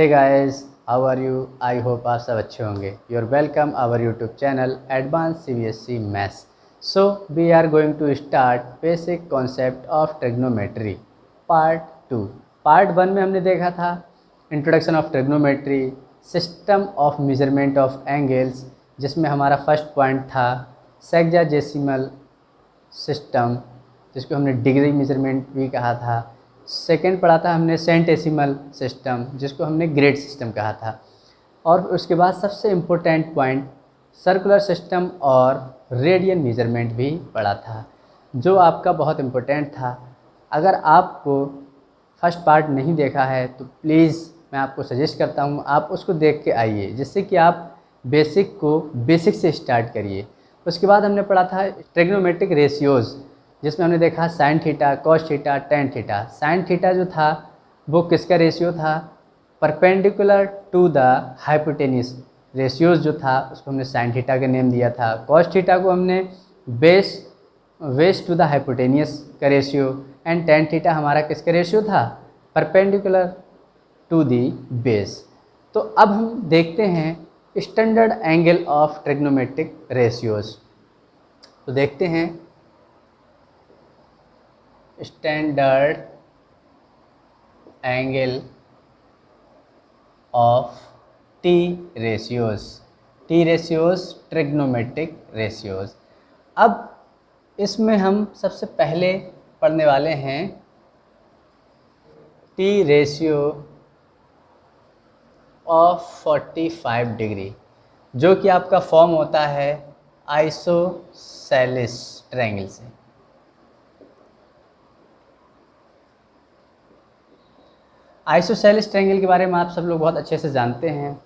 Hey guys, how are you? I hope आप सब अच्छे होंगे। You are welcome our YouTube channel advance CBSE maths. So we are going to start basic concept of trigonometry part 2। Part 1 में हमने देखा था introduction of trigonometry, system of measurement of angles, जिसमें हमारा फर्स्ट पॉइंट था sexagesimal system, जिसको हमने degree measurement भी कहा था। सेकंड पढ़ा था हमने सेंटेसिमल सिस्टम, जिसको हमने ग्रेड सिस्टम कहा था। और उसके बाद सबसे इम्पोर्टेंट पॉइंट सर्कुलर सिस्टम और रेडियन मेजरमेंट भी पढ़ा था, जो आपका बहुत इम्पोर्टेंट था। अगर आपको फर्स्ट पार्ट नहीं देखा है तो प्लीज़ मैं आपको सजेस्ट करता हूँ आप उसको देख के आइए, जिससे कि आप बेसिक को बेसिक से स्टार्ट करिए। उसके बाद हमने पढ़ा था ट्रिग्नोमेट्रिक रेशियोज़, जिसमें हमने देखा sine theta, cos theta, tan theta. Sine theta जो था वो किसका रेशियो था? Perpendicular to the hypotenuse ratios जो था उसको हमने साइन थीटा का नेम दिया था। कॉस थीटा को हमने बेस टू द हाइपोटेन्यूज का रेशियो, एंड टेन थीटा हमारा किसका रेशियो था? Perpendicular to the base. तो अब हम देखते हैं standard angle of trigonometric ratios. तो देखते हैं standard angle of T ratios trigonometric ratios. अब इसमें हम सबसे पहले पढ़ने वाले हैं टी रेशियो ऑफ 45 डिग्री, जो कि आपका फॉर्म होता है आइसोसेलिस ट्रायंगल से। आइसोसेलिस ट्रायंगल के बारे में आप सब लोग बहुत अच्छे से जानते हैं।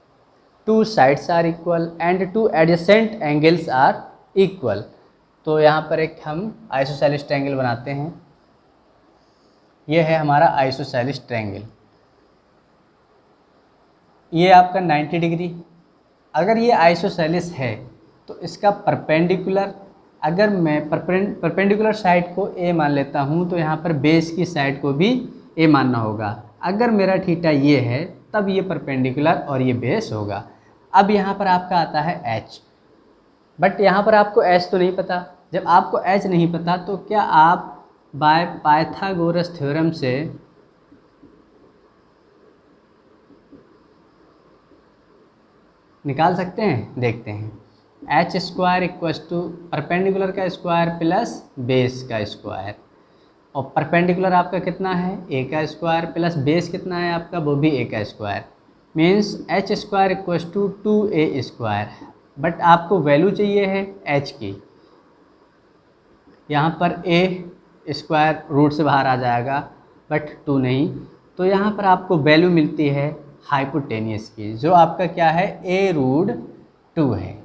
Two sides are equal and two adjacent angles are equal. तो यहाँ पर एक हम आइसोसेलिस ट्रायंगल बनाते हैं। यह है हमारा आइसोसेलिस ट्रायंगल। ये आपका 90 डिग्री। अगर ये आइसोसेलिस है तो इसका परपेंडिकुलर, अगर मैं परपेंडिकुलर साइड को ए मान लेता हूँ तो यहाँ पर बेस की साइड को भी ए मानना होगा। अगर मेरा थीटा ये है तब ये परपेंडिकुलर और ये बेस होगा। अब यहाँ पर आपका आता है एच, बट यहाँ पर आपको एच तो नहीं पता। जब आपको एच नहीं पता तो क्या आप बाय पाइथागोरस थ्योरम से निकाल सकते हैं? देखते हैं। H square equals to perpendicular का स्क्वायर प्लस बेस का स्क्वायर, और परपेंडिकुलर आपका कितना है? ए का स्क्वायर प्लस बेस कितना है आपका? वो भी ए का square. Means H square equals to 2a square. But आपको वैल्यू चाहिए है एच की। यहाँ पर ए स्क्वायर रूट से बाहर आ जाएगा बट 2 नहीं। तो यहाँ पर आपको वैल्यू मिलती है हाइपोटेनियस की, जो आपका क्या है? a रूट 2 है।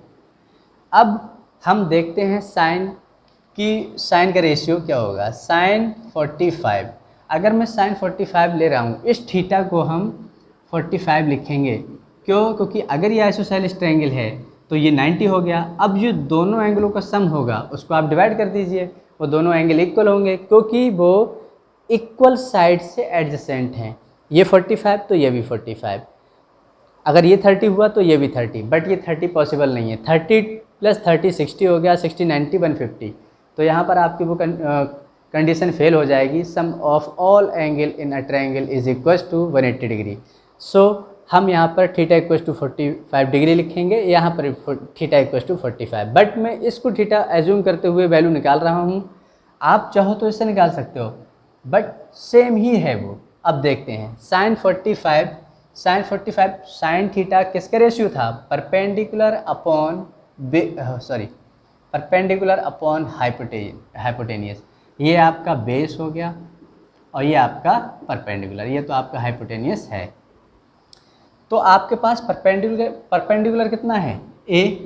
अब हम देखते हैं साइन की, साइन का रेशियो क्या होगा? साइन 45। अगर मैं साइन 45 ले रहा हूँ, इस थीटा को हम 45 लिखेंगे। क्यों? क्योंकि अगर ये आइसोसेलिस ट्रायंगल है तो ये 90 हो गया। अब जो दोनों एंगलों का सम होगा उसको आप डिवाइड कर दीजिए, वो दोनों एंगल इक्वल होंगे क्योंकि वो इक्वल साइड से एडजेसेंट हैं। ये 45 तो ये भी 45। अगर ये 30 हुआ तो ये भी 30, बट ये 30 पॉसिबल नहीं है। 30 + 30 60 हो गया, 60 90 150। तो यहाँ पर आपकी वो कंडीशन फेल हो जाएगी। Sum of all angle in a triangle is equals to 180 degree. So हम यहाँ पर थीटा इक्वल्स टू 45 डिग्री लिखेंगे, यहाँ पर थीटा इक्वल्स टू 45। बट मैं इसको थीटा एज्यूम करते हुए वैल्यू निकाल रहा हूँ। आप चाहो तो इससे निकाल सकते हो, बट सेम ही है वो। अब देखते हैं साइन 45 साइन थीटा किसका रेशियो था? Perpendicular upon hypotenuse. ये आपका बेस हो गया और ये आपका परपेंडिकुलर, ये तो आपका हाइपोटेनियस है। तो आपके पास परपेंडिकुलर कितना है? a,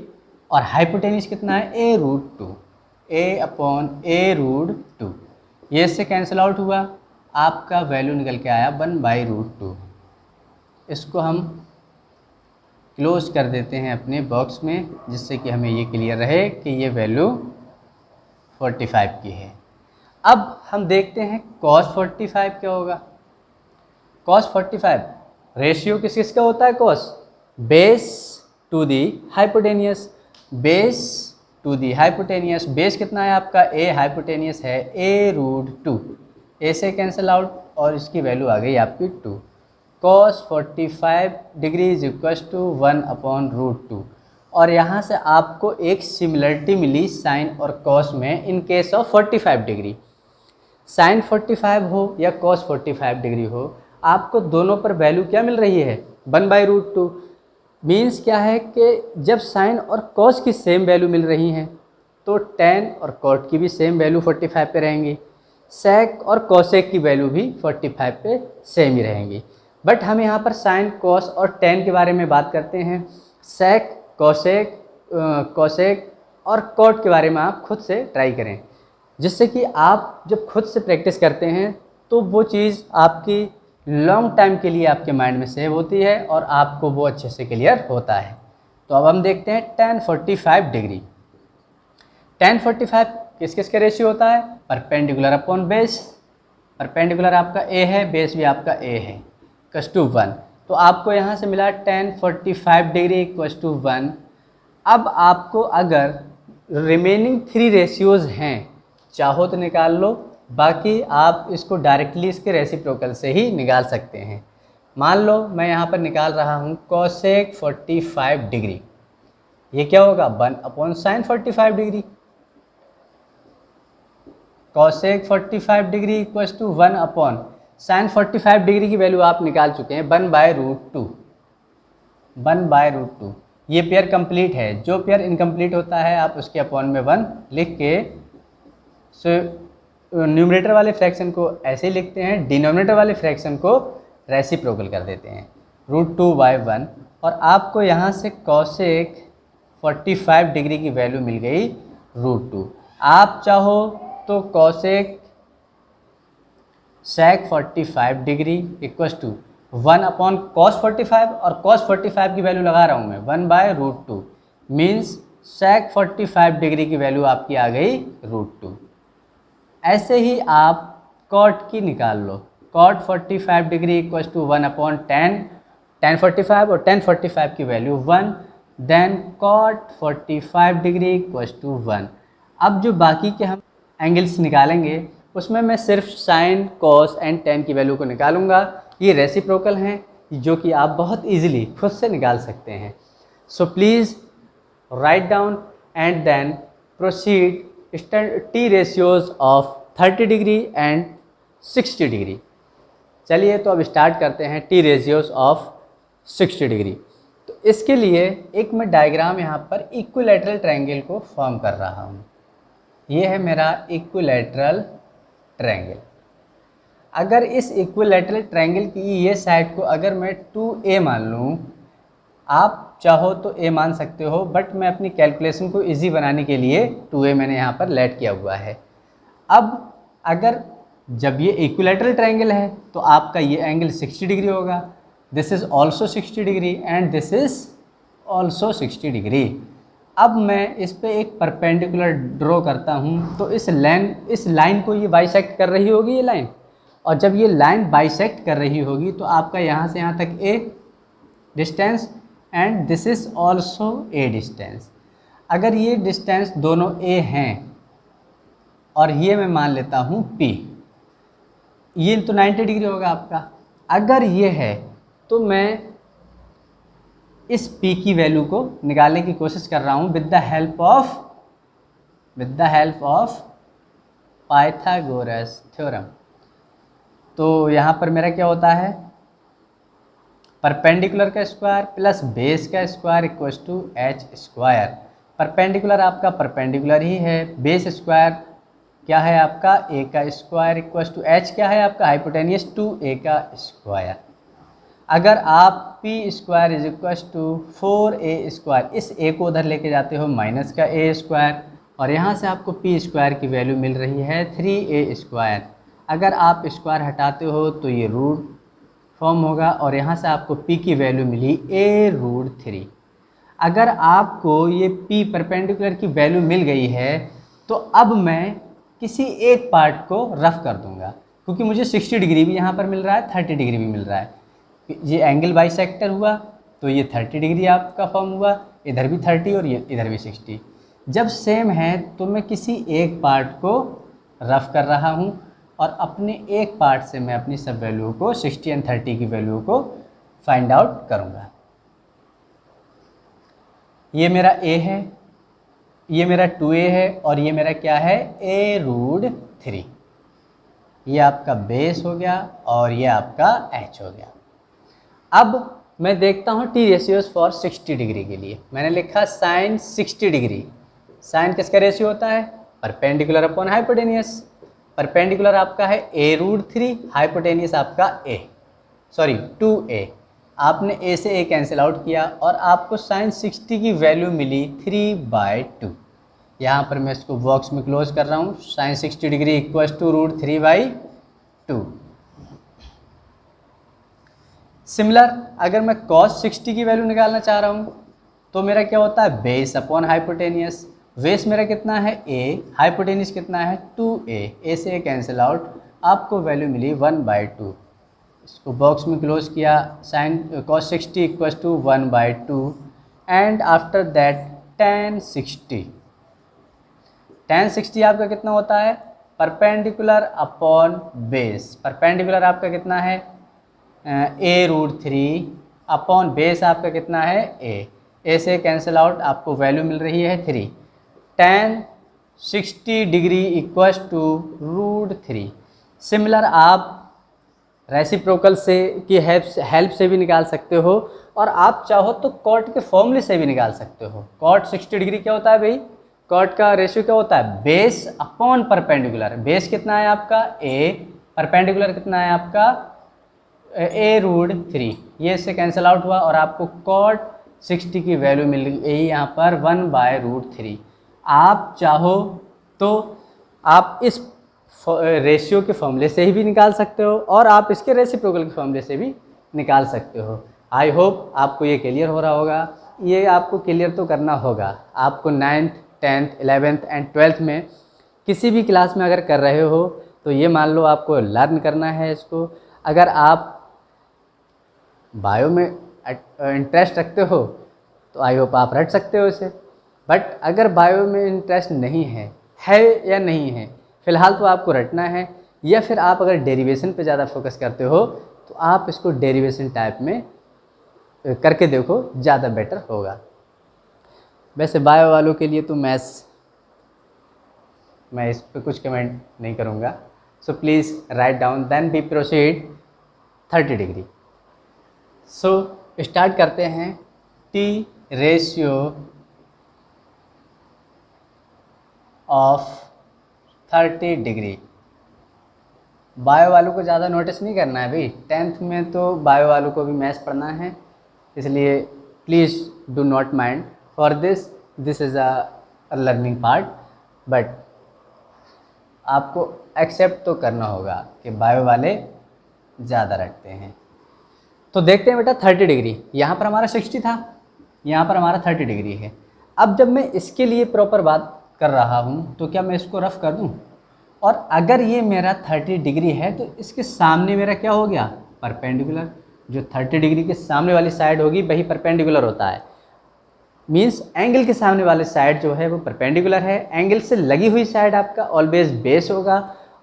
और हाइपोटेनियस कितना है? a root 2, a root 2। ये इससे कैंसिल आउट हुआ, आपका वैल्यू निकल के आया 1/√2। इसको हम क्लोज कर देते हैं अपने बॉक्स में, जिससे कि हमें ये क्लियर रहे कि ये वैल्यू 45 की है। अब हम देखते हैं cos 45 क्या होगा। cos 45 रेशियो किस किस का होता है cos? Base to the hypotenuse, base to the hypotenuse. Base कितना है आपका? ए, हाइपोटेनियस है a√2, ए से कैंसिल आउट और इसकी वैल्यू आ गई आपकी 2। cos 45 degree is equal to 1/√2। और यहाँ से आपको एक सिमिलरिटी मिली साइन और कॉस में in case of 45 degree. Sine 45 हो या कॉस 45 डिग्री हो, आपको दोनों पर वैल्यू क्या मिल रही है? 1/√2। मीन्स क्या है कि जब साइन और कॉस की सेम वैल्यू मिल रही हैं तो टेन और कॉट की भी सेम वैल्यू 45 पे रहेंगी, सेक और कोसेक की वैल्यू भी 45 पे सेम ही रहेंगी। बट हम यहाँ पर साइन, कॉस और टेन के बारे में बात करते हैं। सेक, कोसेक और कॉट के बारे में आप खुद से ट्राई करें, जिससे कि आप जब खुद से प्रैक्टिस करते हैं तो वो चीज़ आपकी लॉन्ग टाइम के लिए आपके माइंड में सेव होती है और आपको वो अच्छे से क्लियर होता है। तो अब हम देखते हैं tan 45 डिग्री। tan 45 किस किस का रेशियो होता है? Perpendicular upon base. परपेंडिकुलर आपका a है, बेस भी आपका a है, इक्वल्स टू 1। तो आपको यहाँ से मिला tan 45 डिग्री इक्वल्स टू 1। अब आपको अगर रिमेनिंग 3 रेशियोज़ हैं, चाहो तो निकाल लो, बाकी आप इसको डायरेक्टली इसके रेसिप्रोकल से ही निकाल सकते हैं। मान लो मैं यहाँ पर निकाल रहा हूँ कोसेक 45 डिग्री, ये क्या होगा? 1/sin 45 degree. Cosec 45 degree equals to 1/sin 45 degree की वैल्यू आप निकाल चुके हैं 1/√2। 1/√2 ये पेयर कंप्लीट है। जो पेयर इनकम्प्लीट होता है आप उसके अपॉन में 1 लिख के न्यूमरेटर वाले फ्रैक्शन को ऐसे ही लिखते हैं, डिनोमिनेटर वाले फ्रैक्शन को रेसिप्रोकल कर देते हैं √2/1। और आपको यहाँ से कोसेक 45 डिग्री की वैल्यू मिल गई √2। आप चाहो तो cosec sec 45 degree equals to 1/cos 45 और cos 45 की वैल्यू लगा रहा हूँ मैं 1/√2। मीन्स सेक 45 डिग्री की वैल्यू आपकी आ गई √2। ऐसे ही आप कॉट की निकाल लो। cot 45 degree equals to 1/tan 45 और tan 45 की value 1। Then cot 45 degree equals to 1। अब जो बाकी के हम एंगल्स निकालेंगे उसमें मैं सिर्फ साइन, कॉस एंड टेन की वैल्यू को निकालूंगा। ये रेसिप्रोकल हैं जो कि आप बहुत इजीली खुद से निकाल सकते हैं। So please write down and then proceed T ratios of 30 degree and 60 degree. चलिए तो अब स्टार्ट करते हैं टी रेशियोज़ ऑफ 60 डिग्री। तो इसके लिए एक मैं डायग्राम यहाँ पर इक्विलैटरल ट्रायंगल को फॉर्म कर रहा हूँ। ये है मेरा इक्विलैटरल ट्रायंगल। अगर इस इक्विलैटरल ट्रायंगल की ये साइड को अगर मैं 2a मान लूँ, आप चाहो तो a मान सकते हो, बट मैं अपनी कैलकुलेशन को इजी बनाने के लिए 2a मैंने यहाँ पर लेट किया हुआ है। अब अगर जब ये इक्विलैटरल ट्रायंगल है तो आपका ये एंगल 60 डिग्री होगा। This is also 60 degree and this is also 60 degree. अब मैं इस पे एक परपेंडिकुलर ड्रॉ करता हूँ तो इस लाइन को ये बाइसेक्ट कर रही होगी ये लाइन, और जब ये लाइन बाइसेक्ट कर रही होगी तो आपका यहाँ से यहाँ तक a distance and this is also a distance. अगर ये डिस्टेंस दोनों a हैं और ये मैं मान लेता हूँ p, ये तो 90 डिग्री होगा आपका। अगर ये है तो मैं इस p की वैल्यू को निकालने की कोशिश कर रहा हूँ with the help of Pythagoras theorem. तो यहाँ पर मेरा क्या होता है? परपेंडिकुलर का स्क्वायर प्लस बेस का square equals to h square. Perpendicular आपका परपेंडिकुलर ही है, बेस स्क्वायर क्या है आपका a का स्क्वायर इक्वल्स टू h क्या है आपका हाइपोटेनियस 2a का स्क्वायर। अगर आप p square is equals to 4a square, इस a को उधर लेके जाते हो माइनस का a स्क्वायर, और यहाँ से आपको p स्क्वायर की वैल्यू मिल रही है 3a स्क्वायर। अगर आप स्क्वायर हटाते हो तो ये रूट फॉर्म होगा और यहाँ से आपको p की वैल्यू मिली a√3। अगर आपको ये p परपेंडिकुलर की वैल्यू मिल गई है तो अब मैं किसी एक पार्ट को रफ कर दूंगा, क्योंकि मुझे 60 डिग्री भी यहाँ पर मिल रहा है, 30 डिग्री भी मिल रहा है। ये एंगल बाइसेक्टर हुआ तो ये 30 डिग्री आपका फॉर्म हुआ, इधर भी 30 और ये इधर भी 60। जब सेम है तो मैं किसी एक पार्ट को रफ कर रहा हूँ और अपने एक पार्ट से मैं अपनी सब वैल्यू को 60 एंड 30 की वैल्यू को फाइंड आउट करूँगा। ये मेरा a है, ये मेरा 2a है और ये मेरा क्या है a√3। ये आपका बेस हो गया और ये आपका h हो गया। अब मैं देखता हूँ टी रेशियोज फॉर 60 डिग्री के लिए। मैंने लिखा साइन 60 डिग्री। साइन किसका रेशियो होता है? Perpendicular upon hypotenuse. परपेंडिकुलर आपका है a√3, हाइपोटेनियस आपका a, सॉरी 2a। आपने a से a कैंसिल आउट किया और आपको साइन 60 की वैल्यू मिली 3/2। यहाँ पर मैं इसको बॉक्स में क्लोज कर रहा हूँ। Sine 60 degree equals to √3/2। Similar अगर मैं cos 60 की वैल्यू निकालना चाह रहा हूँ तो मेरा क्या होता है? Base upon hypotenuse. बेस मेरा कितना है a, हाइपोटेनियस कितना है 2a। a से a कैंसिल आउट, आपको वैल्यू मिली 1/2। इसको बॉक्स में क्लोज किया। Sine cos 60 equals to 1/2 and after that tan 60। tan 60 आपका कितना होता है? Perpendicular upon base. परपेंडिकुलर आपका कितना है a√3 अपॉन बेस आपका कितना है a से कैंसिल आउट, आपको वैल्यू मिल रही है 3। tan 60 degree equals to √3। Similar आप रेसिप्रोकल से की हेल्प से भी निकाल सकते हो और आप चाहो तो कॉट के फॉर्मूले से भी निकाल सकते हो। कॉट 60 डिग्री क्या होता है भाई? कॉट का रेशियो क्या होता है? Base upon perpendicular. बेस कितना है आपका a, परपेंडिकुलर कितना है आपका a√3। ये इससे कैंसिल आउट हुआ और आपको कॉट 60 की वैल्यू मिल गई यहाँ पर 1/√3। आप चाहो तो आप इस रेशियो के फॉर्मूले से ही भी निकाल सकते हो और आप इसके रेसिप्रोकल के फॉर्मूले से भी निकाल सकते हो। आई होप आपको ये क्लियर हो रहा होगा। ये आपको क्लियर तो करना होगा। आपको 9th 10th 11th and 12th में किसी भी क्लास में अगर कर रहे हो तो ये मान लो आपको लर्न करना है इसको। अगर आप बायो में इंटरेस्ट रखते हो तो आई होप आप रट सकते हो इसे। बट अगर बायो में इंटरेस्ट नहीं है या नहीं है, फ़िलहाल तो आपको रटना है, या फिर आप अगर डेरिवेशन पे ज़्यादा फोकस करते हो तो आप इसको डेरिवेशन टाइप में करके देखो, ज़्यादा बेटर होगा। वैसे बायो वालों के लिए तो मैथ्स मैं इस पर कुछ कमेंट नहीं करूँगा। So please write down then be proceed 30 degree. So start करते हैं। T ratio of 30 degree. Bio वालों को ज़्यादा नोटिस नहीं करना है भाई। 10th में तो बायो वालों को भी मैथ्स पढ़ना है, इसलिए please do not mind for this is a learning part. But आपको एक्सेप्ट तो करना होगा कि बायो वाले ज़्यादा रटते हैं। तो देखते हैं बेटा 30 डिग्री। यहाँ पर हमारा 60 था, यहाँ पर हमारा 30 डिग्री है। अब जब मैं इसके लिए प्रॉपर बात कर रहा हूँ तो क्या मैं इसको रफ कर दूँ? और अगर ये मेरा 30 डिग्री है तो इसके सामने मेरा क्या हो गया? परपेंडिकुलर। जो 30 डिग्री के सामने वाली साइड होगी वही परपेंडिकुलर होता है। मींस एंगल के सामने वाले साइड जो है वो परपेंडिकुलर है। एंगल से लगी हुई साइड आपका ऑलवेज बेस होगा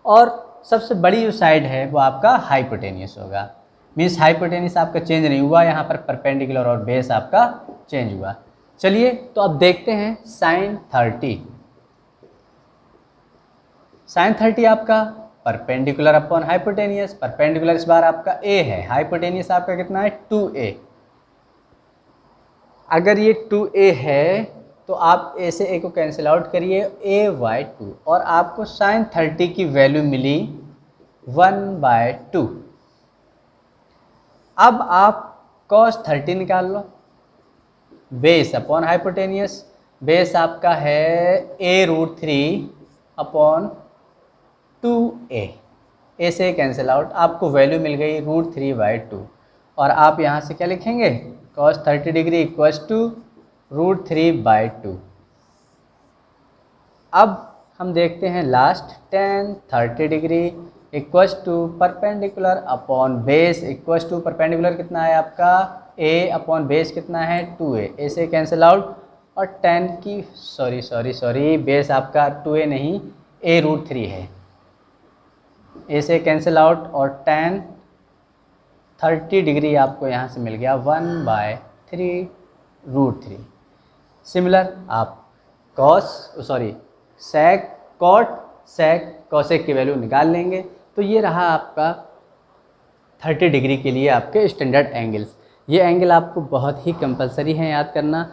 और सबसे बड़ी जो साइड है वो आपका हाइपोटेनियस होगा। मीन्स हाइपोटेनियस आपका चेंज नहीं हुआ, यहाँ पर परपेंडिकुलर और बेस आपका चेंज हुआ। चलिए तो अब देखते हैं साइन 30। साइन 30 आपका परपेंडिकुलर अपॉन हाइपोटेनियस। परपेंडिकुलर इस बार आपका a है, हाइपोटेनियस आपका कितना है 2a। अगर ये 2a है तो आप a से a को कैंसिल आउट करिए a/2 और आपको साइन 30 की वैल्यू मिली 1/2। अब आप cos 30 निकाल लो। बेस अपॉन हाइपोटेनियस, बेस आपका है a√3 अपॉन 2a। a से कैंसिल आउट, आपको वैल्यू मिल गई √3/2 और आप यहाँ से क्या लिखेंगे? cos 30 degree equals to √3/2। अब हम देखते हैं last tan 30 degree. Equals to perpendicular upon base equals to perpendicular कितना है आपका a अपॉन बेस कितना है 2a, a से कैंसिल आउट और 10 की सॉरी बेस आपका 2a नहीं a√3 है, a से कैंसिल आउट और 30 डिग्री आपको यहाँ से मिल गया 1/3√3। सिमिलर आप सेक कॉट सेक कॉसेक की वैल्यू निकाल लेंगे। तो ये रहा आपका 30 डिग्री के लिए आपके स्टैंडर्ड एंगल्स। ये एंगल आपको बहुत ही कंपलसरी है याद करना।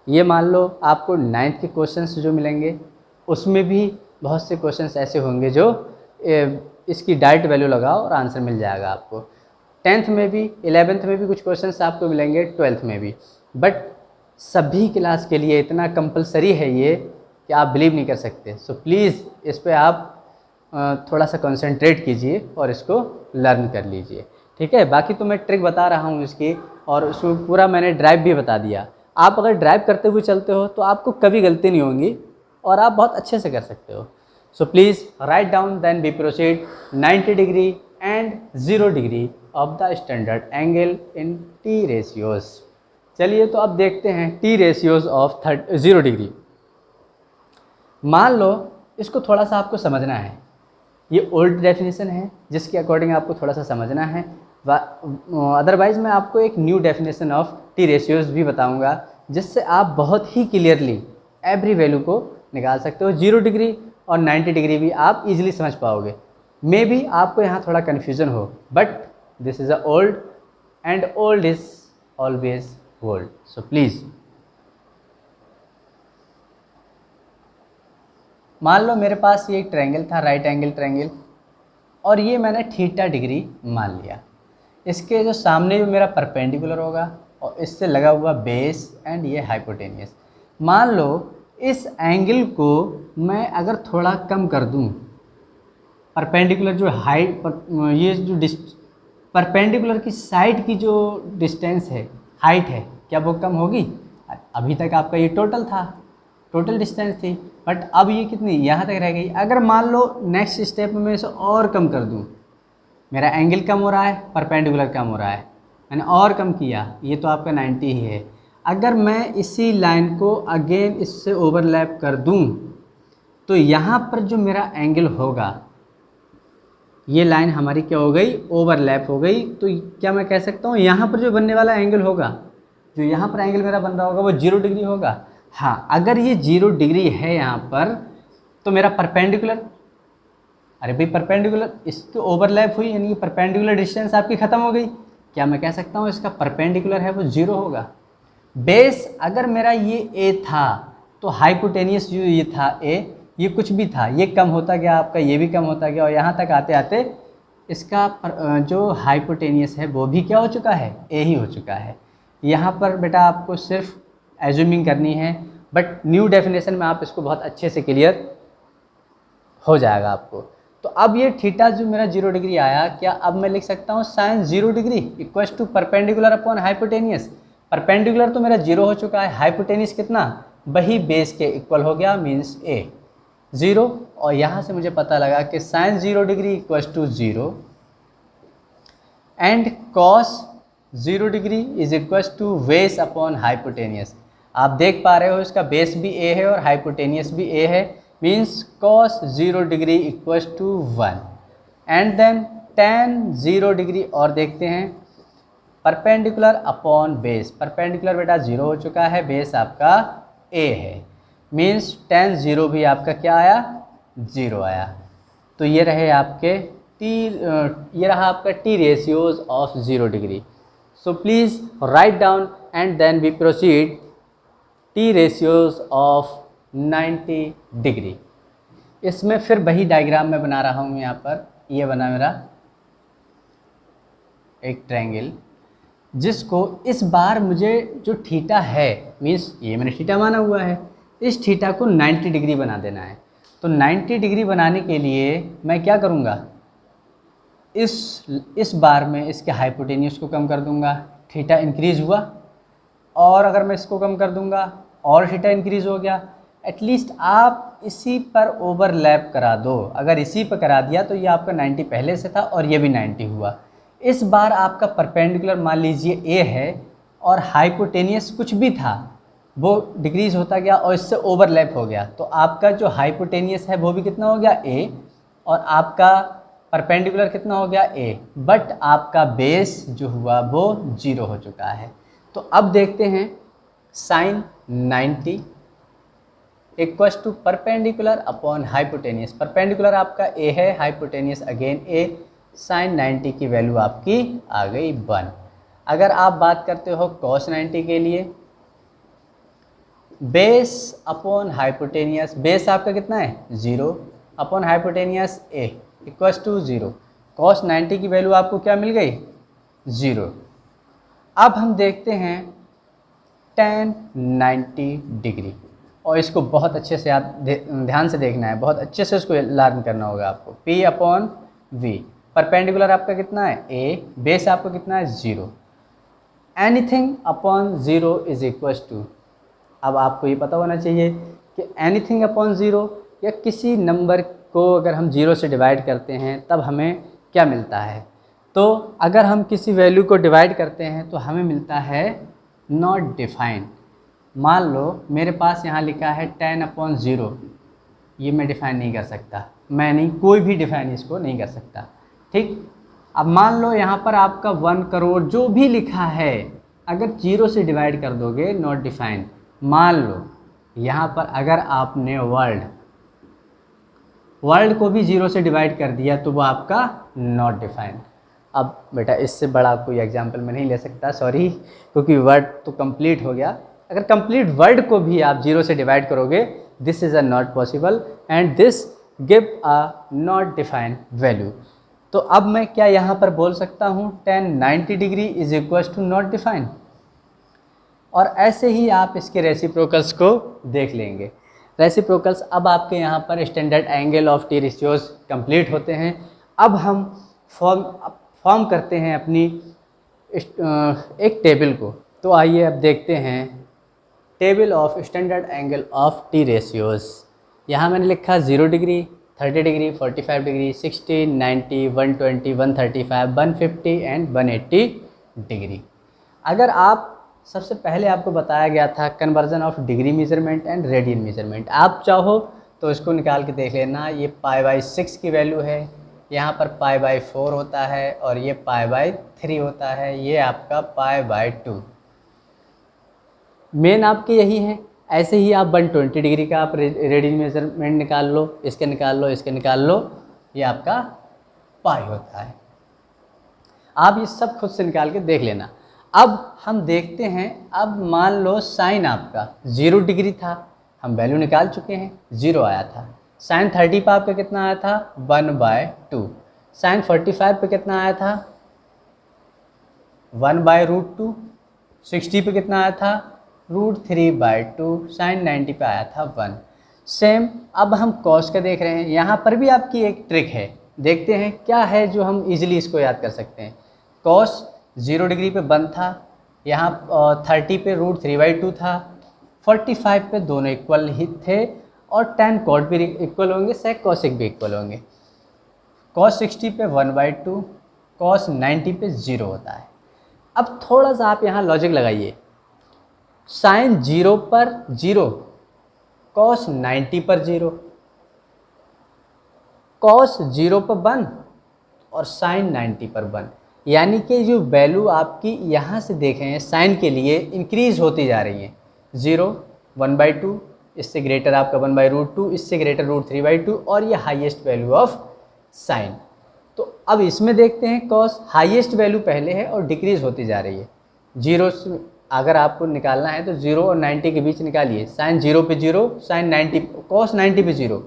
ये मान लो आपको 9th के क्वेश्चंस जो मिलेंगे उसमें भी बहुत से क्वेश्चंस ऐसे होंगे जो इसकी डायरेक्ट वैल्यू लगाओ और आंसर मिल जाएगा आपको। 10th में भी 11th में भी कुछ क्वेश्चंस आपको मिलेंगे, 12th में भी। बट सभी क्लास के लिए इतना कंपलसरी है ये कि आप बिलीव नहीं कर सकते। सो प्लीज़ इस पे आप थोड़ा सा कंसंट्रेट कीजिए और इसको लर्न कर लीजिए, ठीक है। बाकी तो मैं ट्रिक बता रहा हूँ इसकी और उसमें पूरा मैंने ड्राइव भी बता दिया। आप अगर ड्राइव करते हुए चलते हो तो आपको कभी गलती नहीं होगी और आप बहुत अच्छे से कर सकते हो। So please write down then we proceed 90 degree and 0 degree of the standard angle in T ratios. चलिए तो अब देखते हैं टी रेशियोज़ ऑफ 0 डिग्री। मान लो इसको थोड़ा सा आपको समझना है, ये ओल्ड डेफिनेशन है जिसके अकॉर्डिंग आपको थोड़ा सा समझना है। अदरवाइज़ मैं आपको एक new definition of T ratios भी बताऊंगा जिससे आप बहुत ही क्लियरली एवरी वैल्यू को निकाल सकते हो। 0 डिग्री और 90 डिग्री भी आप इजीली समझ पाओगे। मे बी आपको यहाँ थोड़ा कन्फ्यूज़न हो, but this is a old and old is always gold. So please मान लो मेरे पास ये एक ट्रायंगल था, राइट एंगल ट्रायंगल, और ये मैंने थीटा डिग्री मान लिया। इसके जो सामने जो मेरा परपेंडिकुलर होगा और इससे लगा हुआ बेस एंड ये हाइपोटेनियस। मान लो इस एंगल को मैं अगर थोड़ा कम कर दूं, परपेंडिकुलर जो हाइट ये जो परपेंडिकुलर की साइड की जो डिस्टेंस है, हाइट है, क्या वो कम होगी? अभी तक आपका ये टोटल था, टोटल डिस्टेंस थी, बट अब ये कितनी यहाँ तक रह गई। अगर मान लो नेक्स्ट स्टेप में इसे और कम कर दूँ, मेरा एंगल कम हो रहा है, परपेंडिकुलर कम हो रहा है, मैंने और कम किया, ये तो आपका 90 ही है। अगर मैं इसी लाइन को अगेन इससे ओवरलैप कर दूं तो यहाँ पर जो मेरा एंगल होगा, ये लाइन हमारी क्या हो गई? ओवरलैप हो गई। तो क्या मैं कह सकता हूँ यहाँ पर जो बनने वाला एंगल होगा, जो यहाँ पर एंगल मेरा बन रहा होगा वो 0 डिग्री होगा। हाँ, अगर ये 0 डिग्री है यहाँ पर तो मेरा परपेंडिकुलर, अरे भाई परपेंडिकुलर इसको ओवरलैप हुई, यानी कि परपेंडिकुलर डिस्टेंस आपकी ख़त्म हो गई। क्या मैं कह सकता हूँ इसका परपेंडिकुलर है वो 0 होगा। बेस अगर मेरा ये ए था तो हाइपोटेनियस जो ये था ए, ये कुछ भी था, ये कम होता गया आपका, ये भी कम होता गया और यहाँ तक आते आते इसका जो हाइपोटेनियस है वो भी क्या हो चुका है? ए ही हो चुका है। यहाँ पर बेटा आपको सिर्फ एज्यूमिंग करनी है, बट न्यू डेफिनेशन में आप इसको बहुत अच्छे से क्लियर हो जाएगा आपको। तो अब ये थीटा जो मेरा 0 डिग्री आया, क्या अब मैं लिख सकता हूँ sine 0 degree equals to perpendicular upon hypotenuse. Perpendicular तो मेरा 0 हो चुका है, हाइपोटेनियस कितना? वही बेस के इक्वल हो गया, मीन्स ए 0। और यहाँ से मुझे पता लगा कि sine 0 degree equals to 0 and cos 0 degree is equals to base upon hypotenuse. आप देख पा रहे हो इसका बेस भी ए है और हाइपोटेनियस भी ए है, means cos 0 degree equals to 1 and then tan 0 degree. और देखते हैं परपेंडिकुलर अपॉन बेस। परपेंडिकुलर बेटा 0 हो चुका है, बेस आपका a है, मीन्स tan 0 भी आपका क्या आया? 0 आया। तो ये रहे आपके ये रहा आपका T ratios of 0 degree. So please write down and then we proceed T ratios of 90 degree. इसमें फिर वही डायग्राम मैं बना रहा हूँ यहाँ पर। ये बना मेरा एक ट्रायंगल, जिसको इस बार मुझे जो थीटा है, मीन्स ये मैंने थीटा माना हुआ है, इस थीटा को 90 डिग्री बना देना है। तो 90 डिग्री बनाने के लिए मैं क्या करूँगा? इस बार में इसके हाइपोटेनियस को कम कर दूँगा, थीटा इंक्रीज़ हुआ, और अगर मैं इसको कम कर दूँगा और थीटा इंक्रीज़ हो गया, एटलीस्ट आप इसी पर ओवरलैप करा दो। अगर इसी पर करा दिया तो ये आपका 90 पहले से था और ये भी 90 हुआ। इस बार आपका परपेंडिकुलर मान लीजिए ए है और हाइपोटेनियस कुछ भी था वो डिक्रीज होता गया और इससे ओवरलैप हो गया, तो आपका जो हाइपोटेनियस है वो भी कितना हो गया ए, और आपका परपेंडिकुलर कितना हो गया ए, बट आपका बेस जो हुआ वो 0 हो चुका है। तो अब देखते हैं sine 90 equals to perpendicular upon hypotenuse. Perpendicular आपका ए है, हाइपोटेनियस अगेन ए, साइन 90 की वैल्यू आपकी आ गई 1। अगर आप बात करते हो कॉस 90 के लिए, बेस अपॉन हाइपोटेनियस, बेस आपका कितना है 0 upon hypotenuse a equals to 0, cos 90 की वैल्यू आपको क्या मिल गई 0। अब हम देखते हैं tan 90 डिग्री, और इसको बहुत अच्छे से आप ध्यान से देखना है, बहुत अच्छे से उसको लर्न करना होगा आपको। P अपॉन V, परपेंडिकुलर आपका कितना है A, बेस आपका कितना है 0, anything upon 0 is equals to, अब आपको ये पता होना चाहिए कि एनीथिंग अपॉन 0 या किसी नंबर को अगर हम 0 से डिवाइड करते हैं तब हमें क्या मिलता है। तो अगर हम किसी वैल्यू को डिवाइड करते हैं तो हमें मिलता है नॉट डिफाइंड। मान लो मेरे पास यहाँ लिखा है 10 अपॉन 0, ये मैं डिफ़ाइन नहीं कर सकता, मैं नहीं, कोई भी डिफ़ाइन इसको नहीं कर सकता, ठीक। अब मान लो यहाँ पर आपका 1 करोड़ जो भी लिखा है अगर 0 से डिवाइड कर दोगे नॉट डिफाइंड। मान लो यहाँ पर अगर आपने वर्ल्ड को भी 0 से डिवाइड कर दिया तो वो आपका नॉट डिफाइंड। अब बेटा इससे बड़ा कोई एग्जांपल मैं नहीं ले सकता, सॉरी, क्योंकि वर्ड तो कंप्लीट हो गया। अगर कंप्लीट वर्ड को भी आप 0 से डिवाइड करोगे, this is a not possible and this give a not defined value. तो अब मैं क्या यहाँ पर बोल सकता हूँ tan 90 degree is equals to not defined, और ऐसे ही आप इसके रेसिप्रोकल्स को देख लेंगे। रेसिप्रोकल्स, अब आपके यहाँ पर standard angle of T ratios complete होते हैं। अब हम फॉर्म करते हैं अपनी एक टेबल को। तो आइए अब देखते हैं table of standard angle of T ratios. यहाँ मैंने लिखा 0 degree, 30 degree, 45 degree, 60, 90, 120, 135, 150 and 180 degree. अगर आप सबसे पहले आपको बताया गया था conversion of degree measurement and radian measurement, आप चाहो तो इसको निकाल के देख लेना। ये π/6 की वैल्यू है, यहाँ पर π/4 होता है और ये π/3 होता है, ये आपका π/2 मेन आपके यही है। ऐसे ही आप 120 डिग्री का आप रेडियन मेजरमेंट निकाल लो, इसके निकाल लो, इसके निकाल लो, ये आपका पाई होता है। आप ये सब खुद से निकाल के देख लेना। अब हम देखते हैं, अब मान लो साइन आपका 0 डिग्री था, हम वैल्यू निकाल चुके हैं, 0 आया था। साइन 30 पे आपका कितना आया था 1/2। साइन 45 पे कितना आया था 1/√2। 60 पे कितना आया था √3/2। साइन 90 पे आया था 1। सेम अब हम कॉस का देख रहे हैं। यहाँ पर भी आपकी एक ट्रिक है, देखते हैं क्या है जो हम इजीली इसको याद कर सकते हैं। कॉस 0 डिग्री पे 1 था, यहाँ 30 पे √3/2 था, 45 पे दोनों इक्वल ही थे, और tan कॉट भी इक्वल होंगे, sec cosec भी इक्वल होंगे। cos 60 पे 1/2, cos 90 पे 0 होता है। अब थोड़ा सा आप यहाँ लॉजिक लगाइए, साइन 0 पर 0, cos 90 पर 0, cos 0 पर 1 और साइन 90 पर 1, यानी कि जो वैल्यू आपकी यहाँ से देखें हैं साइन के लिए इंक्रीज होती जा रही है। 0, 1/2, इससे ग्रेटर आपका 1/√2, इससे ग्रेटर √3/2, और ये हाईएस्ट वैल्यू ऑफ साइन। तो अब इसमें देखते हैं कॉस हाईएस्ट वैल्यू पहले है और डिक्रीज होती जा रही है। 0 से अगर आपको निकालना है तो 0 और 90 के बीच निकालिए। साइन 0 पे 0, साइन 90, कॉस 90 पे 0,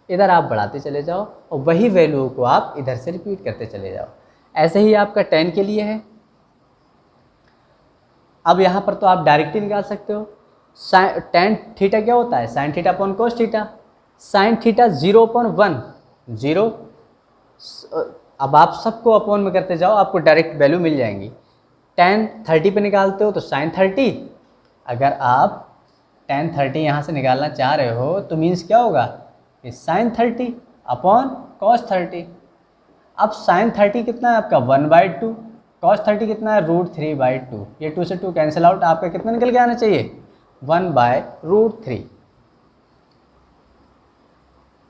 इधर आप बढ़ाते चले जाओ और वही वैल्यू को आप इधर से रिपीट करते चले जाओ। ऐसे ही आपका tan के लिए है। अब यहाँ पर तो आप डायरेक्टली निकाल सकते हो। tan थीटा क्या होता है, sine theta upon cos theta. Sine theta 0/1, 0। अब आप सबको अपॉन में करते जाओ, आपको डायरेक्ट वैल्यू मिल जाएंगी। tan 30 पे निकालते हो तो साइन 30, अगर आप tan 30 यहाँ से निकालना चाह रहे हो तो मीन्स क्या होगा कि sin 30 अपॉन cos 30। अब sin 30 कितना है आपका 1/2, cos 30 कितना है √3/2। ये 2 से 2 कैंसिल आउट, आपका कितना निकल के आना चाहिए 1/√3।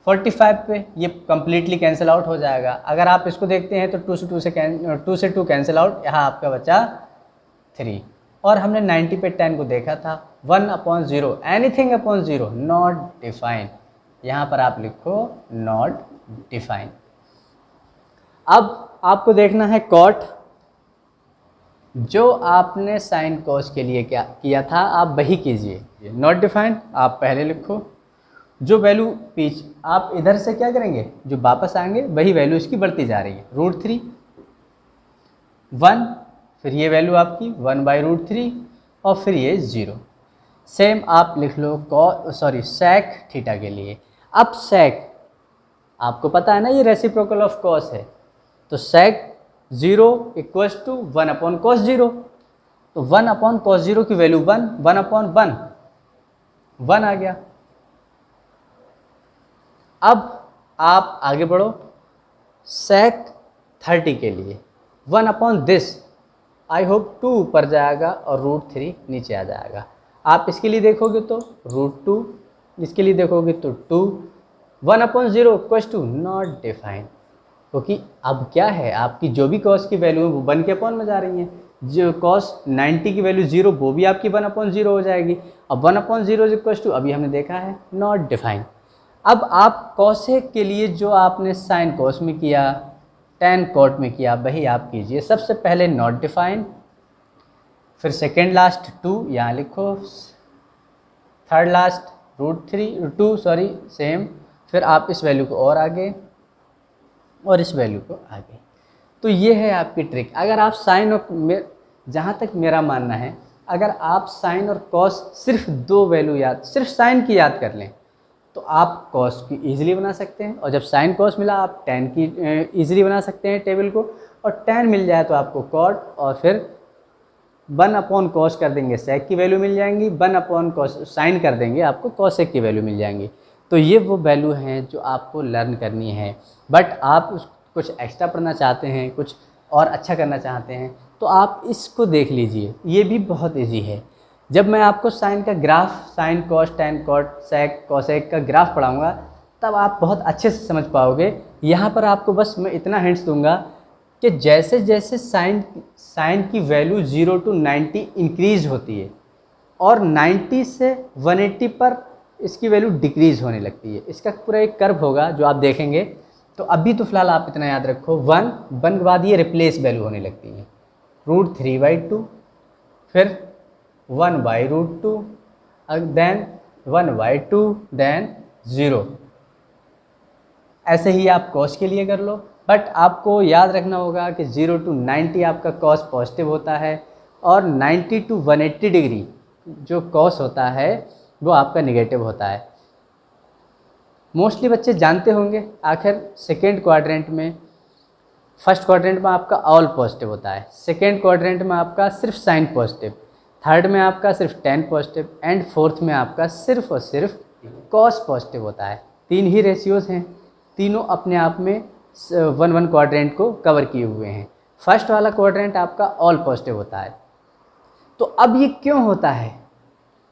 45 पे ये कम्प्लीटली कैंसिल आउट हो जाएगा। अगर आप इसको देखते हैं तो 2 से 2 कैंसिल आउट, यहाँ आपका बचा 3। और हमने 90 पे 10 को देखा था 1/0, एनीथिंग अपॉन 0 नॉट डिफाइन। यहाँ पर आप लिखो नॉट डिफाइन। अब आपको देखना है कॉट, जो आपने साइन कॉस के लिए क्या किया था आप वही कीजिए। नॉट डिफाइन आप पहले लिखो, जो वैल्यू पीछ आप इधर से क्या करेंगे जो वापस आएंगे वही वैल्यू इसकी बढ़ती जा रही है √3 1, फिर ये वैल्यू आपकी 1/√3 और फिर ये 0। सेम आप लिख लो सेक थीटा के लिए। अब सेक आपको पता है ना ये रेसिप्रोकल ऑफ कॉस है, तो सेक 0 = 1/cos 0। तो 1/cos 0 की वैल्यू 1 आ गया। अब आप आगे बढ़ो सेक 30 के लिए 1/this, आई होप 2 ऊपर जाएगा और √3 नीचे आ जाएगा। आप इसके लिए देखोगे तो √2, इसके लिए देखोगे तो 2। 1/0 = नॉट डिफाइन, क्योंकि अब क्या है आपकी जो भी कॉस की वैल्यू है वो 1 के अपॉन में जा रही है। जो कॉस 90 की वैल्यू 0 वो भी आपकी 1/0 हो जाएगी। अब 1/0 अभी हमने देखा है नॉट डिफाइन। अब आप कॉसेक के लिए जो आपने साइन कॉस में किया tan कॉट में किया वही आप कीजिए। सबसे पहले नॉट डिफाइन, फिर सेकेंड लास्ट 2 यहाँ लिखो, थर्ड लास्ट √2 सेम, फिर आप इस वैल्यू को और आगे और इस वैल्यू को आगे। तो ये है आपकी ट्रिक। अगर आप साइन और जहाँ तक मेरा मानना है, अगर आप साइन और कॉस सिर्फ 2 वैल्यू सिर्फ साइन की याद कर लें तो आप कॉस की ईजिली बना सकते हैं, और जब साइन कॉस मिला आप tan की ईजिली बना सकते हैं टेबल को, और tan मिल जाए तो आपको कॉट और फिर 1/cos कर देंगे सेक की वैल्यू मिल जाएंगी, 1/cos साइन कर देंगे आपको कॉसेक की वैल्यू मिल जाएंगी। तो ये वो वैल्यू हैं जो आपको लर्न करनी है। बट आप कुछ एक्स्ट्रा पढ़ना चाहते हैं, कुछ और अच्छा करना चाहते हैं तो आप इसको देख लीजिए, ये भी बहुत ईजी है। जब मैं आपको साइन का graph, sine cos tan cot sec cosec का ग्राफ पढ़ाऊँगा तब आप बहुत अच्छे से समझ पाओगे। यहाँ पर आपको बस मैं इतना हिंट्स दूंगा कि जैसे जैसे साइन की वैल्यू 0 to 90 इंक्रीज़ होती है और 90 से 180 पर इसकी वैल्यू डिक्रीज़ होने लगती है। इसका पूरा एक कर्व होगा जो आप देखेंगे। तो अभी तो फिलहाल आप इतना याद रखो, 1 के बाद ये रिप्लेस वैल्यू होने लगती है √3/2, फिर 1/√2, देन 1/2, देन 0। ऐसे ही आप कॉस के लिए कर लो, बट आपको याद रखना होगा कि 0 to 90 आपका कॉस पॉजिटिव होता है और 90 to 180 डिग्री जो कॉस होता है वो आपका निगेटिव होता है। मोस्टली बच्चे जानते होंगे। आखिर सेकेंड क्वाड्रेंट में, फर्स्ट क्वाड्रेंट में आपका ऑल पॉजिटिव होता है, सेकेंड क्वाड्रेंट में आपका सिर्फ साइन पॉजिटिव, थर्ड में आपका सिर्फ tan पॉजिटिव, एंड फोर्थ में आपका सिर्फ और सिर्फ कॉस पॉजिटिव होता है। 3 ही रेशियोज़ हैं, तीनों अपने आप में 1 क्वाड्रेंट को कवर किए हुए हैं। फर्स्ट वाला क्वाड्रेंट आपका ऑल पॉजिटिव होता है। तो अब ये क्यों होता है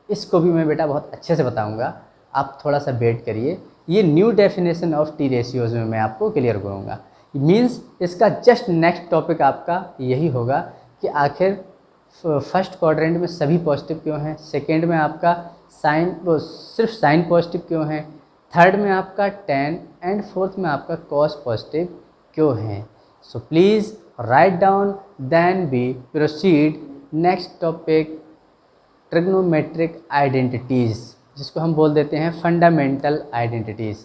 इसको भी मैं बेटा बहुत अच्छे से बताऊंगा, आप थोड़ा सा वेट करिए। ये new definition of T ratios में मैं आपको क्लियर करूँगा। मीन्स इसका जस्ट नेक्स्ट टॉपिक आपका यही होगा कि आखिर फर्स्ट क्वाड्रेंट में सभी पॉजिटिव क्यों हैं, सेकेंड में आपका सिर्फ साइन पॉजिटिव क्यों है, थर्ड में आपका tan एंड फोर्थ में आपका कॉस पॉजिटिव क्यों है। So please write down, then we proceed next topic trigonometric identities, जिसको हम बोल देते हैं फंडामेंटल आइडेंटिटीज़।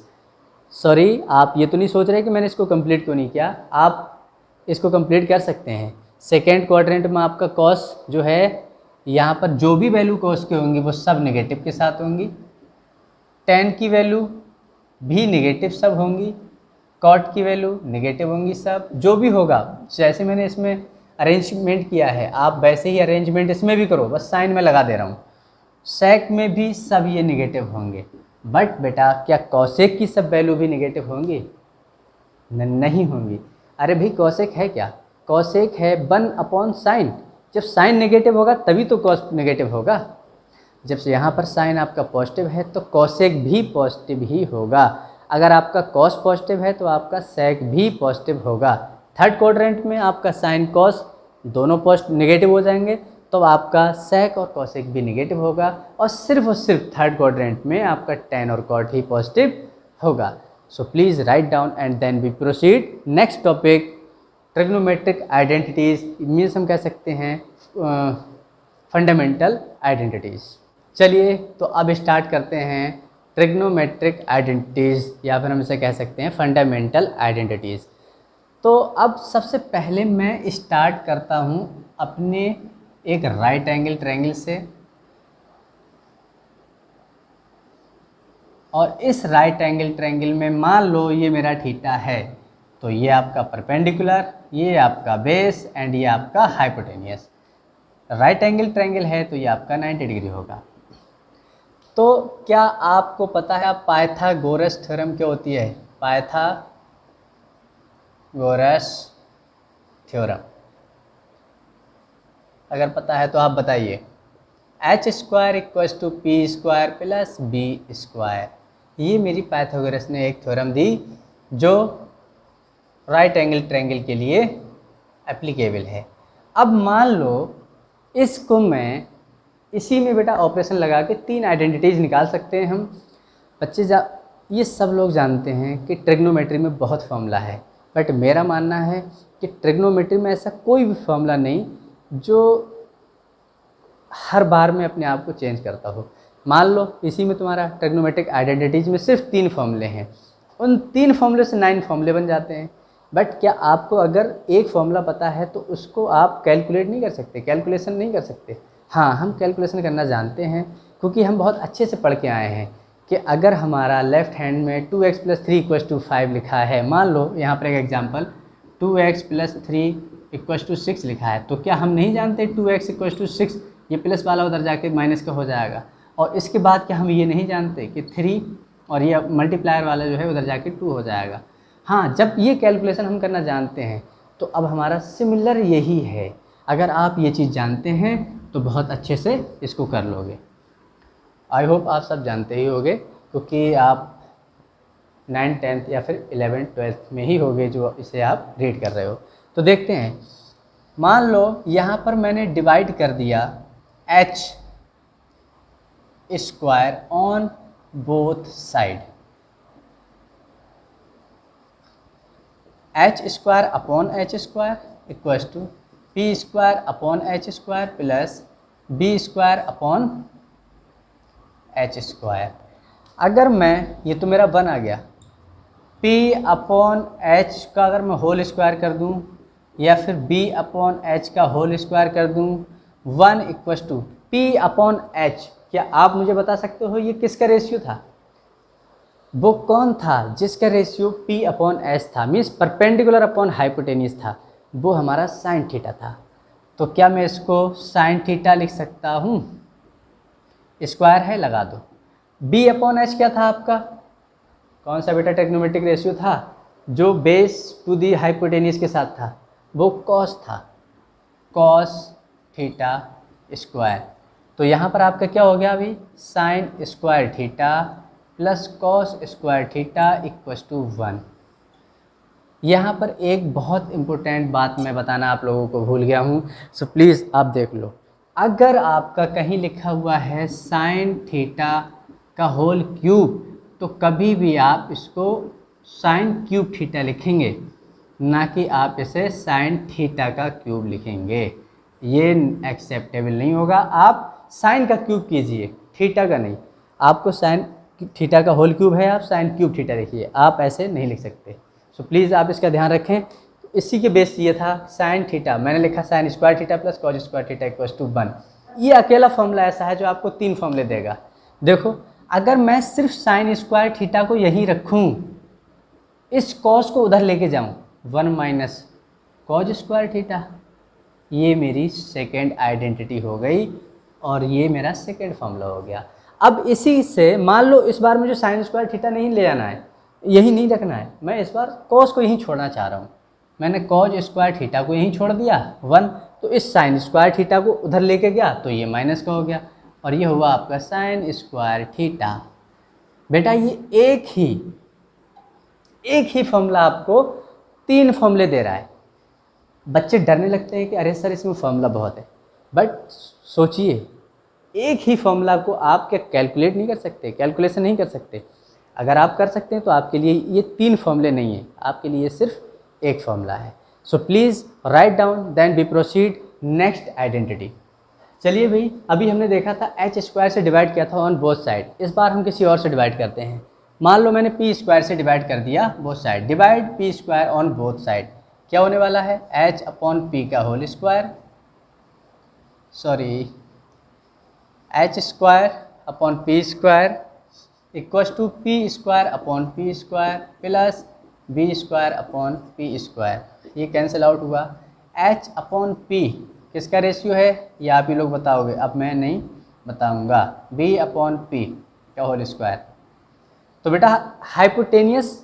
सॉरी, आप ये तो नहीं सोच रहे कि मैंने इसको कंप्लीट क्यों नहीं किया, आप इसको कंप्लीट कर सकते हैं। सेकेंड क्वाड्रेंट में आपका कॉस जो है, यहाँ पर जो भी वैल्यू कॉस की होंगी वो सब नेगेटिव के साथ होंगी, tan की वैल्यू भी नेगेटिव सब होंगी, कॉट की वैल्यू नेगेटिव होंगी सब। जो भी होगा जैसे मैंने इसमें अरेंजमेंट किया है आप वैसे ही अरेंजमेंट इसमें भी करो, बस साइन में लगा दे रहा हूँ। सेक में भी सब ये नेगेटिव होंगे, बट बेटा क्या कॉसेक की सब वैल्यू भी नेगेटिव होंगी? नहीं होंगी। अरे भाई कॉसेक है क्या? कॉसेक है 1/sin। जब साइन नेगेटिव होगा तभी तो कॉस नेगेटिव होगा। जब से यहाँ पर साइन आपका पॉजिटिव है तो कॉसेक भी पॉजिटिव ही होगा। अगर आपका कॉस पॉजिटिव है तो आपका सेक भी पॉजिटिव होगा। थर्ड क्वाड्रेंट में आपका साइन कॉस दोनों नेगेटिव हो जाएंगे, तो आपका सेक और कॉसेक भी नेगेटिव होगा, और सिर्फ थर्ड क्वाड्रेंट में आपका टेन और कॉट ही पॉजिटिव होगा। So please write down and then we proceed. Next topic trigonometric identities, means हम कह सकते हैं फंडामेंटल आइडेंटिटीज़। चलिए तो अब स्टार्ट करते हैं ट्रिग्नोमेट्रिक आइडेंटिटीज़, या फिर हम इसे कह सकते हैं फंडामेंटल आइडेंटिटीज़। तो अब सबसे पहले मैं स्टार्ट करता हूँ अपने एक राइट एंगल ट्रायंगल से, और इस राइट एंगल ट्रायंगल में मान लो ये मेरा थीटा है, तो ये आपका परपेंडिकुलर, ये आपका बेस एंड ये आपका हाइपोटेनियस। राइट एंगल ट्रायंगल है तो ये आपका 90 डिग्री होगा। तो क्या आपको पता है पाइथागोरस थ्योरम क्या होती है? पाइथागोरस थ्योरम अगर पता है तो आप बताइए। h² = p² + b²। ये मेरी पाइथागोरस ने एक थ्योरम दी जो राइट एंगल ट्रायंगल के लिए एप्लीकेबल है। अब मान लो इसको मैं इसी में बेटा ऑपरेशन लगा के 3 आइडेंटिटीज़ निकाल सकते हैं हम। बच्चे ये सब लोग जानते हैं कि ट्रिग्नोमेट्री में बहुत फॉर्मूला है, बट मेरा मानना है कि ट्रिग्नोमेट्री में ऐसा कोई भी फॉर्मूला नहीं जो हर बार में अपने आप को चेंज करता हो। मान लो इसी में तुम्हारा ट्रिग्नोमेट्रिक आइडेंटिटीज़ में सिर्फ 3 फॉर्मूले हैं, उन 3 फॉर्मूले से 9 फॉर्मूले बन जाते हैं। बट क्या आपको अगर एक फॉर्मूला पता है तो उसको आप कैलकुलेट नहीं कर सकते, कैलकुलेशन नहीं कर सकते? हाँ, हम कैलकुलेशन करना जानते हैं, क्योंकि हम बहुत अच्छे से पढ़ के आए हैं कि अगर हमारा लेफ़्ट हैंड में 2x + 3 = 5 लिखा है, मान लो यहाँ पर एक एग्जांपल 2x + 3 = 6 लिखा है, तो क्या हम नहीं जानते 2x = 6, ये प्लस वाला उधर जाके माइनस का हो जाएगा। और इसके बाद क्या हम ये नहीं जानते कि 3 और ये मल्टीप्लायर वाला जो है उधर जाके 2 हो जाएगा। हाँ, जब ये कैलकुलेशन हम करना जानते हैं तो अब हमारा सिमिलर यही है। अगर आप ये चीज़ जानते हैं तो बहुत अच्छे से इसको कर लोगे। आई होप आप सब जानते ही होगे, क्योंकि आप 9th 10th या फिर 11th 12th में ही होगे जो इसे आप रीड कर रहे हो। तो देखते हैं, मान लो यहाँ पर मैंने डिवाइड कर दिया h² on both side. h² / h² = p² / h² / b² h²। अगर मैं, ये तो मेरा 1 आ गया, p/h का अगर मैं होल स्क्वायर कर दूं या फिर b/h का होल स्क्वायर कर दूं, 1 = p/h। क्या आप मुझे बता सकते हो ये किसका रेशियो था? वो कौन था जिसका रेशियो p/h था, मीन्स परपेंडिकुलर अपॉन हाइपोटेनियस था? वो हमारा साइन थीटा था। तो क्या मैं इसको साइन थीटा लिख सकता हूँ? स्क्वायर है, लगा दो। b/h क्या था आपका? कौन सा बेटा ट्रिग्नोमेट्रिक रेशियो था जो बेस टू दी हाइपोटेनियस के साथ था? वो कॉस था, कॉस थीटा स्क्वायर। तो यहाँ पर आपका क्या हो गया अभी? Sine square theta plus cos square theta = 1। यहाँ पर एक बहुत इम्पोर्टेंट बात मैं बताना आप लोगों को भूल गया हूँ, सो प्लीज़ आप देख लो। अगर आपका कहीं लिखा हुआ है साइन थीटा का होल क्यूब, तो कभी भी आप इसको साइन क्यूब थीटा लिखेंगे, ना कि आप इसे साइन थीटा का क्यूब लिखेंगे। ये एक्सेप्टेबल नहीं होगा। आप साइन का क्यूब कीजिए, थीटा का नहीं। आपको साइन थीटा का होल क्यूब है, आप साइन क्यूब थीटा लिखिए, आप ऐसे नहीं लिख सकते। सो प्लीज़ आप इसका ध्यान रखें। तो इसी के बेस ये था साइन थीटा, मैंने लिखा sine square theta plus cos square theta = 1। ये अकेला फॉर्मूला ऐसा है जो आपको 3 फॉर्मूले देगा। देखो, अगर मैं सिर्फ साइन स्क्वायर थीटा को यहीं रखूँ, इस कॉस को उधर लेके जाऊँ, 1 - कॉस स्क्वायर थीटा, ये मेरी सेकेंड आइडेंटिटी हो गई और ये मेरा सेकेंड फॉर्मूला हो गया। अब इसी से मान लो इस बार मुझे साइन स्क्वायर थीटा नहीं ले आना है, यही नहीं रखना है, मैं इस बार कॉस को यहीं छोड़ना चाह रहा हूँ। मैंने कॉज स्क्वायर थीटा को यहीं छोड़ दिया 1, तो इस साइन स्क्वायर थीटा को उधर लेके गया तो ये माइनस का हो गया और ये हुआ आपका साइन स्क्वायर थीटा। बेटा ये एक ही फॉर्मूला आपको 3 फॉर्मूले दे रहा है। बच्चे डरने लगते हैं कि अरे सर इसमें फॉर्मूला बहुत है, बट सोचिए एक ही फॉर्मूला को आप क्या कैलकुलेट नहीं कर सकते, कैलकुलेशन नहीं कर सकते। अगर आप कर सकते हैं तो आपके लिए ये 3 फॉर्मूले नहीं है, आपके लिए सिर्फ एक फॉर्मूला है। So please write down then we proceed next identity. चलिए भाई, अभी हमने देखा था एच स्क्वायर से डिवाइड किया था ऑन बोथ साइड, इस बार हम किसी और से डिवाइड करते हैं। मान लो मैंने पी स्क्वायर से डिवाइड कर दिया both side, divide P square on both side, क्या होने वाला है एच अपॉन पी का whole square, sorry H square upon P square equals to P square upon P square plus B square upon P square. ये cancel out हुआ। H upon P किसका ratio है ये आप ही लोग बताओगे, अब मैं नहीं बताऊंगा। बी अपॉन पी का होल स्क्वायर। तो बेटा हाइपोटेनियस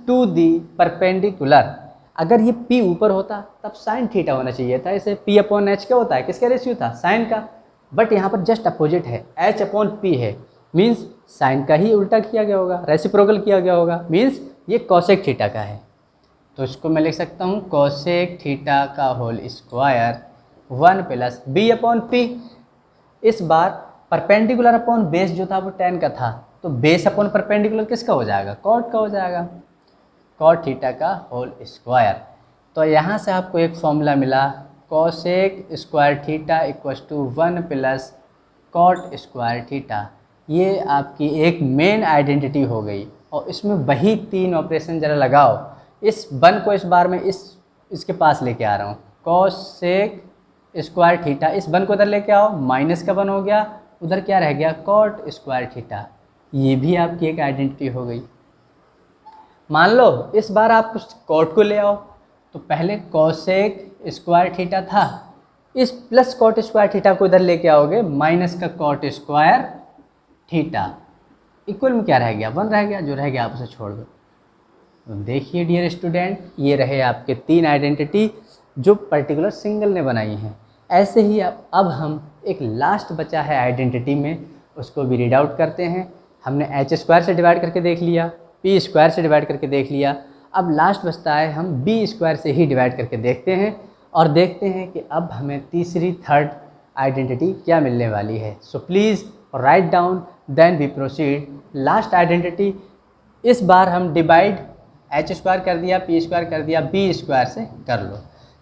टू दी परपेंडिकुलर, अगर ये P ऊपर होता तब साइन थीटा होना चाहिए था। इसे P अपॉन एच क्या होता है, किसका रेशियो था, साइन का, बट यहाँ पर जस्ट अपोजिट है, H अपॉन P है, मीन्स साइन का ही उल्टा किया गया होगा, रेसिप्रोकल किया गया होगा, मीन्स ये कोसेक थीटा का है। तो इसको मैं लिख सकता हूँ कोसेक थीटा का whole square 1 plus B upon P. इस बार परपेंडिकुलर अपॉन बेस जो था वो tan का था, तो बेस अपॉन परपेंडिकुलर किसका हो जाएगा, कॉट का हो जाएगा, कॉट थीटा का होल स्क्वायर। तो यहाँ से आपको एक फॉर्मूला मिला cosec square theta equals to 1 plus cot square theta. ये आपकी एक मेन आइडेंटिटी हो गई और इसमें वही 3 ऑपरेशन ज़रा लगाओ। इस 1 को इस बार मैं इसके पास लेके आ रहा हूँ, कोसेक स्क्वायर थीटा, इस 1 को उधर लेके आओ, माइनस का 1 हो गया, उधर क्या रह गया कॉट स्क्वायर थीटा। ये भी आपकी एक आइडेंटिटी हो गई। मान लो इस बार आप कुछ कॉट को ले आओ, तो पहले कोसेक स्क्वायर थीटा था, इस प्लस कॉट स्क्वायर थीटा को इधर लेके आओगे, माइनस का कॉट स्क्वायर थीटा, इक्वल में क्या रह गया 1 रह गया, जो रह गया आप उसे छोड़ दो। तो देखिए डियर स्टूडेंट, ये रहे आपके 3 आइडेंटिटी जो पर्टिकुलर सिंगल ने बनाई हैं। ऐसे ही अब हम एक लास्ट बचा है आइडेंटिटी में, उसको भी रीड आउट करते हैं। हमने एच स्क्वायर से डिवाइड करके देख लिया, पी स्क्वायर से डिवाइड करके देख लिया, अब लास्ट बचता है हम बी स्क्वायर से ही डिवाइड करके देखते हैं और देखते हैं कि अब हमें तीसरी थर्ड आइडेंटिटी क्या मिलने वाली है। So please write down then we proceed. Last identity इस बार हम डिवाइड एच स्क्वायर कर दिया, पी स्क्वायर कर दिया, बी स्क्वायर से कर लो।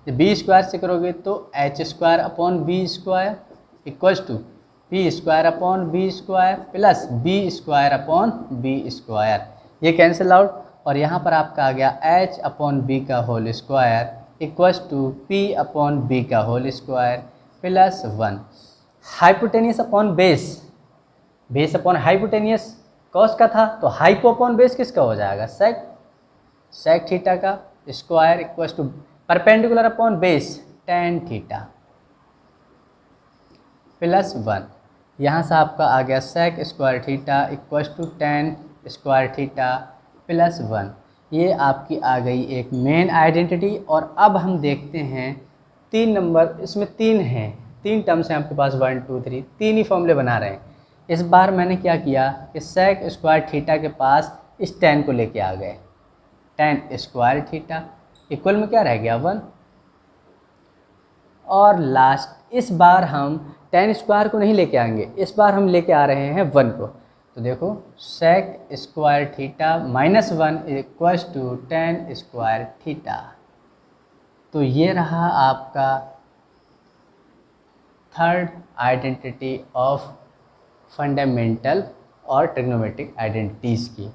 जब बी स्क्वायर से करोगे तो H square upon B square equals to P square upon B square plus B square upon B square. ये कैंसिल आउट और यहाँ पर आपका आ गया एच अपॉन बी का whole square equals to P upon B का whole square plus 1। Hypotenuse upon base, base upon hypotenuse cos का था, तो हाइपो अपॉन बेस किसका हो जाएगा, सेक, सेक थीटा का square equals to perpendicular upon base tan theta plus 1। यहाँ से आपका आ गया sec square theta equals to tan square theta plus 1। ये आपकी आ गई एक मेन आइडेंटिटी। और अब हम देखते हैं 3 नंबर, इसमें 3 हैं, 3 टर्म्स हैं आपके पास, 1 2 3, 3 ही फॉर्मूले बना रहे हैं। इस बार मैंने क्या किया कि सेक स्क्वायर थीटा के पास इस tan को लेके आ गए, tan स्क्वायर थीटा इक्वल में क्या रह गया 1। और लास्ट इस बार हम tan स्क्वायर को नहीं लेके आएंगे, इस बार हम लेके आ रहे हैं 1 को। तो देखो sec square theta minus 1 equals to tan square theta. तो ये रहा आपका थर्ड आइडेंटिटी ऑफ फंडामेंटल और ट्रिग्नोमेट्रिक आइडेंटिटीज़ की।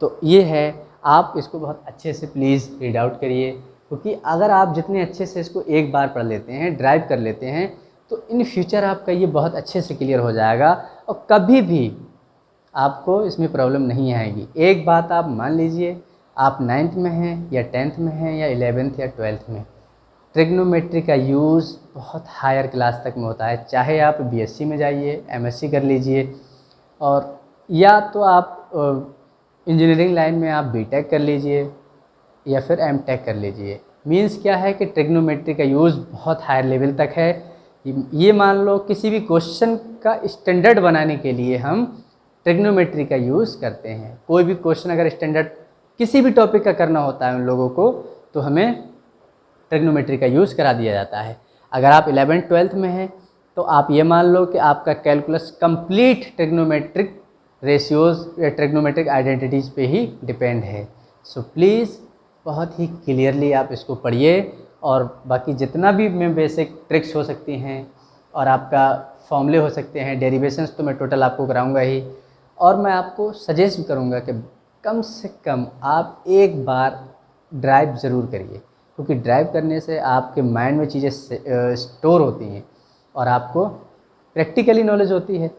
तो ये है, आप इसको बहुत अच्छे से प्लीज़ रीड आउट करिए, क्योंकि अगर आप जितने अच्छे से इसको एक बार पढ़ लेते हैं, ड्राइव कर लेते हैं, तो इन फ्यूचर आपका ये बहुत अच्छे से क्लियर हो जाएगा और कभी भी आपको इसमें प्रॉब्लम नहीं आएगी। एक बात आप मान लीजिए, आप 9th में हैं या 10th में हैं या 11th या 12th में, ट्रिग्नोमेट्री का यूज़ बहुत हायर क्लास तक में होता है, चाहे आप बीएससी में जाइए, एमएससी कर लीजिए, और या तो आप इंजीनियरिंग लाइन में आप बीटेक कर लीजिए या फिर एमटेक कर लीजिए। मींस क्या है कि ट्रिग्नोमेट्री का यूज़ बहुत हायर लेवल तक है। ये मान लो किसी भी क्वेश्चन का स्टैंडर्ड बनाने के लिए हम ट्रिग्नोमेट्री का यूज़ करते हैं। कोई भी क्वेश्चन अगर स्टैंडर्ड किसी भी टॉपिक का करना होता है उन लोगों को, तो हमें ट्रिग्नोमेट्री का यूज़ करा दिया जाता है। अगर आप 11th-12th में हैं तो आप ये मान लो कि आपका कैलकुलस कंप्लीट ट्रिग्नोमेट्रिक रेशियोज़ या ट्रिग्नोमेट्रिक आइडेंटिटीज़ पे ही डिपेंड है। सो प्लीज़ बहुत ही क्लियरली आप इसको पढ़िए, और बाकी जितना भी मैं बेसिक ट्रिक्स हो सकती हैं और आपका फॉर्मूले हो सकते हैं, डेरिवेशंस तो मैं टोटल आपको कराऊंगा ही, और मैं आपको सजेस्ट भी करूंगा कि कम से कम आप एक बार ड्राइव ज़रूर करिए, क्योंकि ड्राइव करने से आपके माइंड में चीज़ें स्टोर होती हैं और आपको प्रैक्टिकली नॉलेज होती है।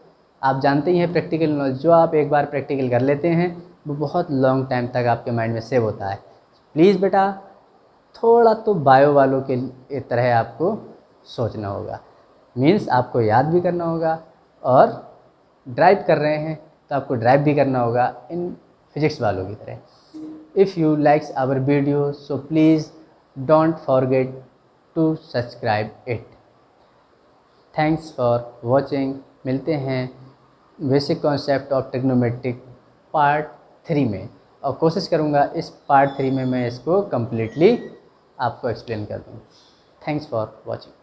आप जानते ही हैं प्रैक्टिकल नॉलेज, जो आप एक बार प्रैक्टिकल कर लेते हैं वो बहुत लॉन्ग टाइम तक आपके माइंड में सेव होता है। प्लीज़ बेटा थोड़ा तो बायो वालों के तरह आपको सोचना होगा, मीन्स आपको याद भी करना होगा, और ड्राइव कर रहे हैं तो आपको ड्राइव भी करना होगा इन फिजिक्स वालों की तरह। If you likes our video so please don't forget to subscribe it. Thanks for watching. मिलते हैं basic concept of trigonometric part 3 में, और कोशिश करूँगा इस पार्ट 3 में मैं इसको कम्प्लीटली आपको एक्सप्लेन कर दूँ। Thanks for watching.